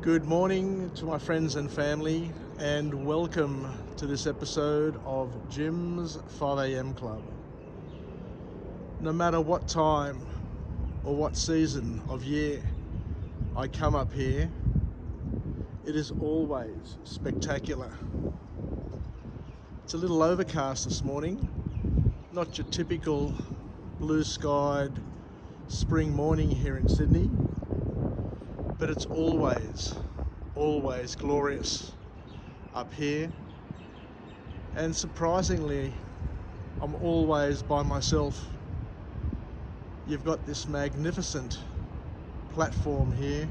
Good morning to my friends and family, and welcome to this episode of Jim's 5am Club. No matter what time or what season of year I come up here, it is always spectacular. It's a little overcast this morning, not your typical blue-skied spring morning here in Sydney, but it's always glorious up here. And surprisingly, I'm always by myself. You've got this magnificent platform here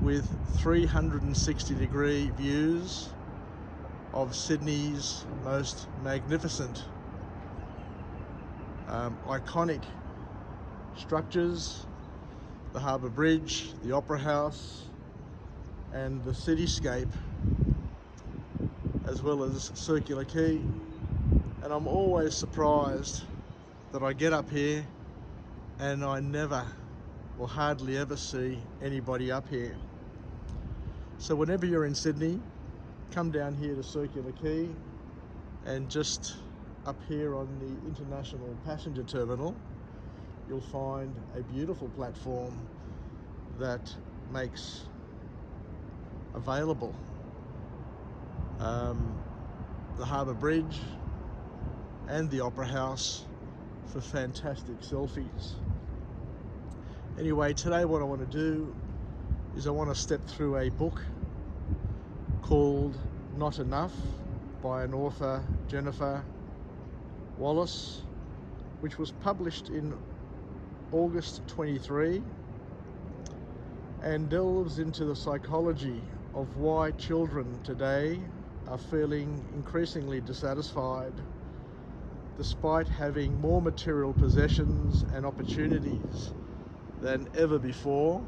with 360-degree views of Sydney's most magnificent, iconic structures, the Harbour Bridge, the Opera House, and the cityscape, as well as Circular Quay. And I'm always surprised that I get up here and I never or hardly ever see anybody up here. So whenever you're in Sydney, come down here to Circular Quay, and just up here on the International Passenger Terminal, you'll find a beautiful platform that makes available the Harbour Bridge and the Opera House for fantastic selfies. Anyway, today what I want to do is I want to step through a book called Not Enough by an author, Jennifer Wallace, which was published in August 23, and delves into the psychology of why children today are feeling increasingly dissatisfied despite having more material possessions and opportunities than ever before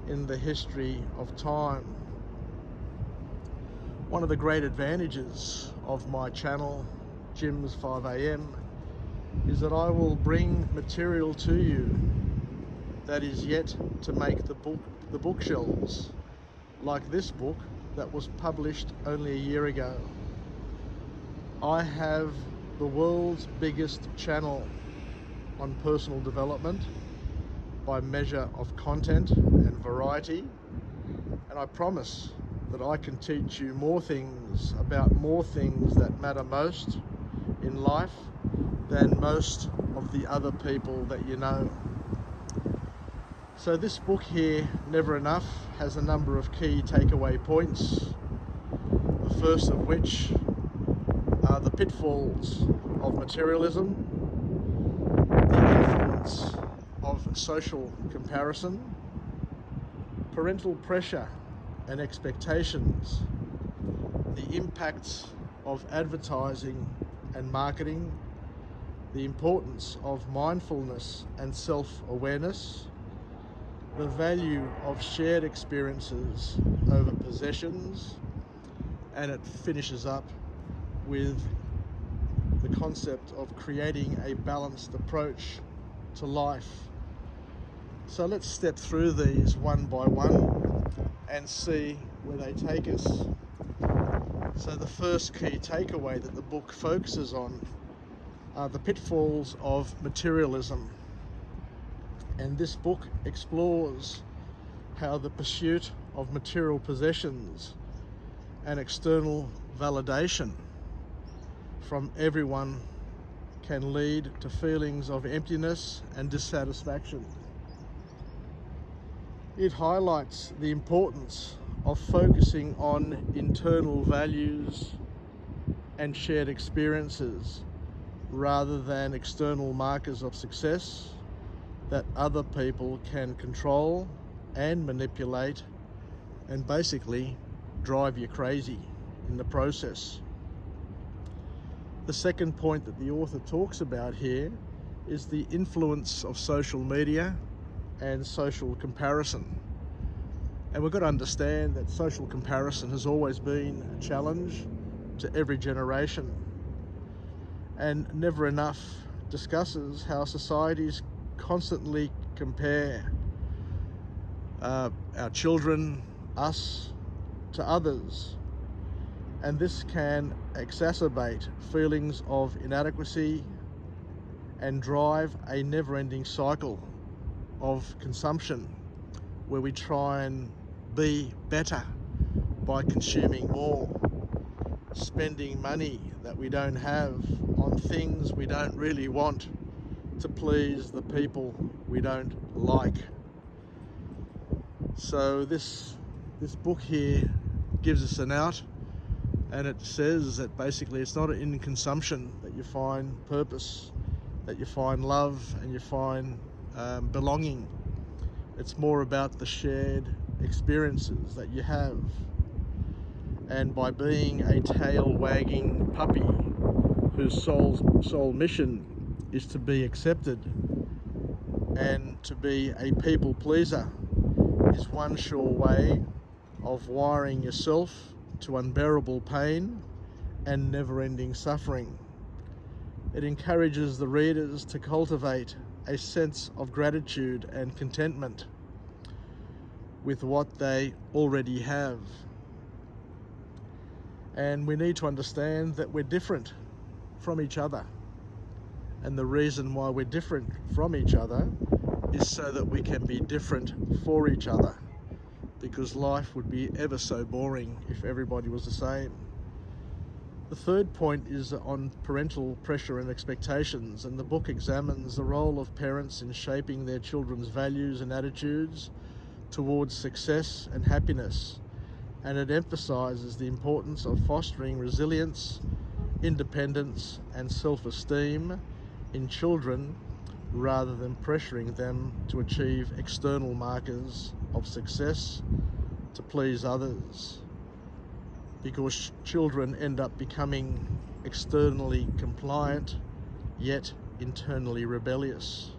in the history of time. One of the great advantages of my channel, Jim's 5am, is that I will bring material to you that is yet to make the bookshelves, like this book that was published only a year ago. I have the world's biggest channel on personal development by measure of content and variety, and I promise that I can teach you more things about more things that matter most in life than most of the other people that you know. So this book here, Never Enough, has a number of key takeaway points. The first of which are the pitfalls of materialism, the influence of social comparison, parental pressure and expectations, the impacts of advertising and marketing, the importance of mindfulness and self-awareness, the value of shared experiences over possessions, and it finishes up with the concept of creating a balanced approach to life. So let's step through these one by one and see where they take us. So the first key takeaway that the book focuses on are the pitfalls of materialism. And this book explores how the pursuit of material possessions and external validation from everyone can lead to feelings of emptiness and dissatisfaction. It highlights the importance of focusing on internal values and shared experiences rather than external markers of success that other people can control and manipulate and basically drive you crazy in the process. The second point that the author talks about here is the influence of social media and social comparison. And we've got to understand that social comparison has always been a challenge to every generation. And Never Enough discusses how societies constantly compare our children us to others, and this can exacerbate feelings of inadequacy and drive a never-ending cycle of consumption where we try and be better by consuming more, spending money that we don't have on things we don't really want to please the people we don't like. So this book here gives us an out, and it says that basically it's not in consumption that you find purpose, that you find love, and you find belonging. It's more about the shared experiences that you have. And by being a tail-wagging puppy whose sole mission is to be accepted and to be a people pleaser, is one sure way of wiring yourself to unbearable pain and never-ending suffering. It encourages the readers to cultivate a sense of gratitude and contentment with what they already have. And we need to understand that we're different from each other. And the reason why we're different from each other is so that we can be different for each other, because life would be ever so boring if everybody was the same. The third point is on parental pressure and expectations, and the book examines the role of parents in shaping their children's values and attitudes towards success and happiness, and it emphasises the importance of fostering resilience, independence and self-esteem in children rather than pressuring them to achieve external markers of success to please others, because children end up becoming externally compliant yet internally rebellious.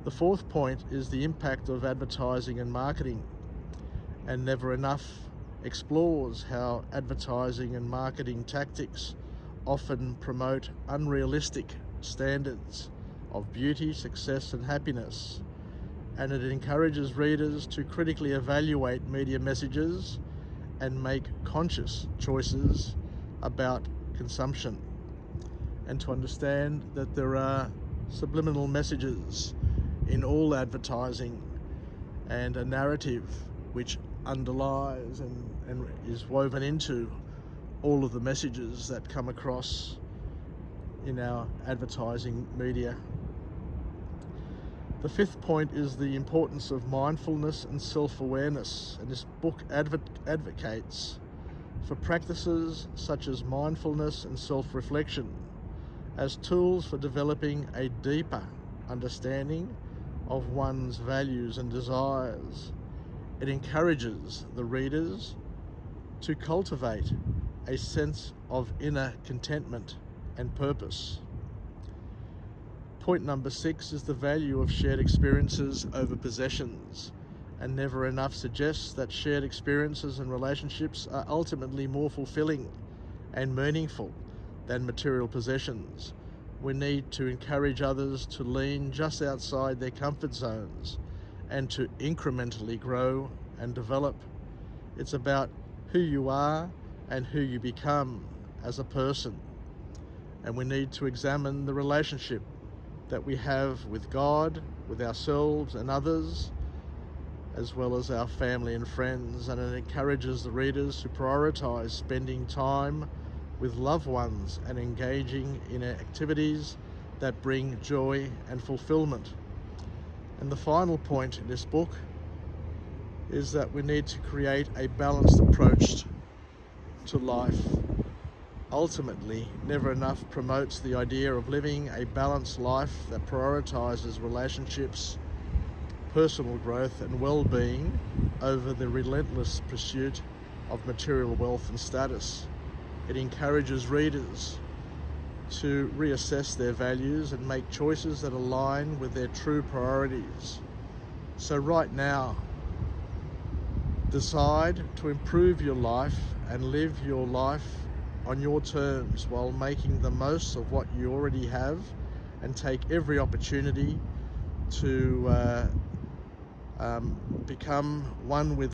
The fourth point is the impact of advertising and marketing, and Never Enough explores how advertising and marketing tactics often promote unrealistic standards of beauty, success and happiness, and it encourages readers to critically evaluate media messages and make conscious choices about consumption, and to understand that there are subliminal messages in all advertising and a narrative which underlies and is woven into all of the messages that come across in our advertising media. The fifth point is the importance of mindfulness and self-awareness, and this book advocates for practices such as mindfulness and self-reflection as tools for developing a deeper understanding of one's values and desires. It encourages the readers to cultivate a sense of inner contentment and purpose. Point number 6 is the value of shared experiences over possessions, and Never Enough suggests that shared experiences and relationships are ultimately more fulfilling and meaningful than material possessions. We need to encourage others to lean just outside their comfort zones and to incrementally grow and develop. It's about who you are and who you become as a person, and we need to examine the relationship that we have with God, with ourselves and others, as well as our family and friends, and it encourages the readers to prioritize spending time with loved ones and engaging in activities that bring joy and fulfillment. And the final point in this book is that we need to create a balanced approach to life. Ultimately, Never Enough promotes the idea of living a balanced life that prioritizes relationships, personal growth and well-being over the relentless pursuit of material wealth and status. It encourages readers to reassess their values and make choices that align with their true priorities. So right now, decide to improve your life and live your life on your terms while making the most of what you already have, and take every opportunity to become one with